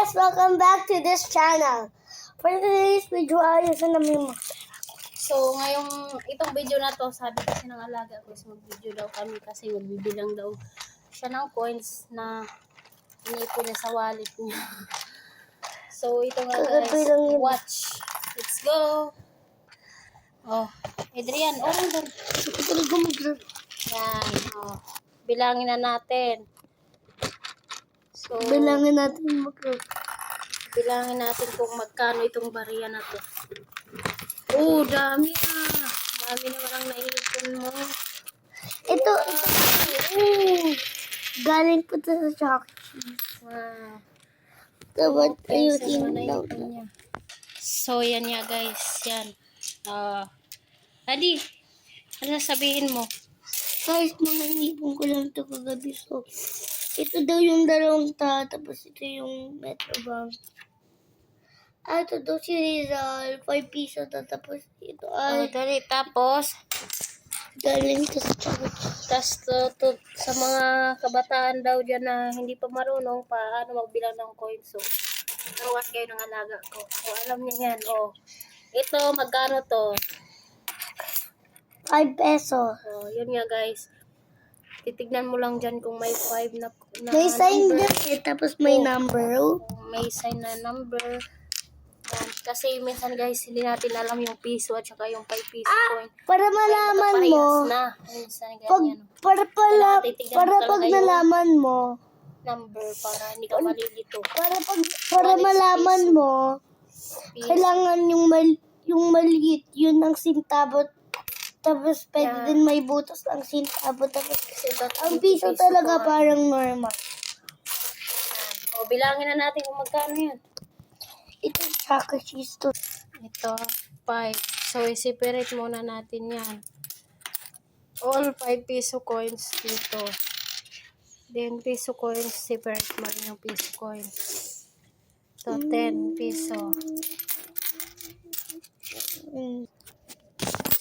guys! Welcome back to this channel. For today's video, ayusin namin mo. So, itong video na to, sabi kasi ng alaga ko is mag-video daw kami kasi magbibilang daw siya ng coins na inipon niya sa wallet niya. So, ito nga guys, watch. Let's go! Oh, Adrian, doon. Yan, oh. Bilangin na natin. So, Bilangin natin bilangin natin kung magkano itong bariya na to. Oh, dami ah. Dami naman ang naipon mo. Ito. Galing po ito sa Chocolate. Wow. Dapat Okay, ayusin daw. niya. So, yan nga guys. Yan. Adi, ano sabihin mo? Guys, mga inipon ko lang ito kagabi. So, ito daw yung dalawang tapos ito yung Metrobank. Ito daw si Rizal, 5 piso tapos ito ay Dali. Tapos, galing ko sa Chocolate. to, sa mga kabataan daw dyan na hindi pa marunong paano magbilang ng coins. So, naruwas kayo ng alaga ko. So, alam niya yan. Oh. Ito, magkano to? 5 pesos. So, yun nga guys. Titignan mo lang dyan kung may 5 na May sign number. din tapos may number. Oh. May sign na number. Yan. Kasi minsan guys, hindi natin alam yung piso at saka yung 5 piso coin. Para malaman mo. Parehas na. Minsan ganyan. Para pag nalaman mo. Number para hindi ka malilito. Para malaman mo. Piso. Kailangan yung maliit, yun ang sintabo. Tapos pwede din may butas ang sintabo. Tapos ang piso talaga parang normal. O, bilangin na natin kung magkano yan. Ito chocolate cheese to. Ito, 5. So, i-separate muna natin yan. All 5 piso coins dito. Then, piso coins, separate mo rin yung piso coins. So, 10 piso.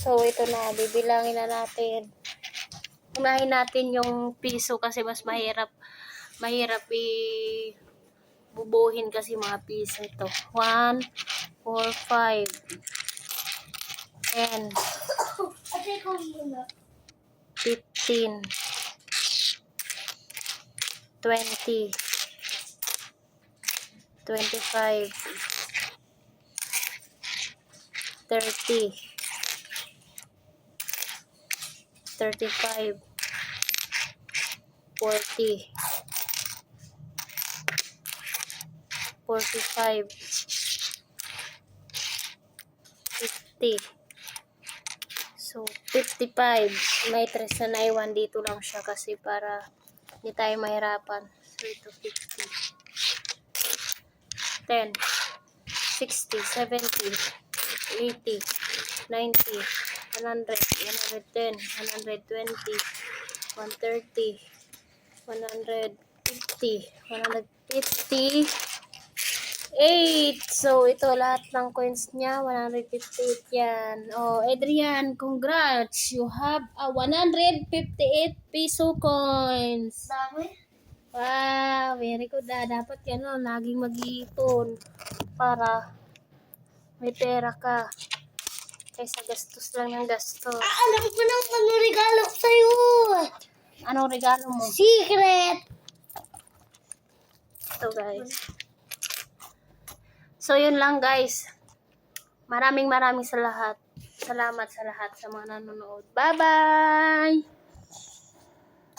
So, ito na. Bibilangin na natin. Unahin natin yung piso kasi mas mahirap bubuhin kasi mga piso ito. 1, 4, 5, 10, 15, 20, 25, 30, 35, 40, 45, 50. So, 55. May 3 na naiwan dito lang siya kasi para hindi tayo mahirapan. So, ito 50. 10, 60, 70, 80, 90, 100, 110, 120, 130, 150, 158. So, ito lahat ng coins niya, 158 yan. Oh, Adrian, congrats! You have a 158 peso coins. Dami. Wow, very good. Dapat yan, laging mag-iipon para may pera ka. Kaysa gastos lang ng gastos. Alam ko na ano regalo ko sa'yo. Anong regalo mo? Secret. Ito guys. So yun lang guys. Maraming sa lahat. Salamat sa lahat sa mga nanonood. Bye-bye!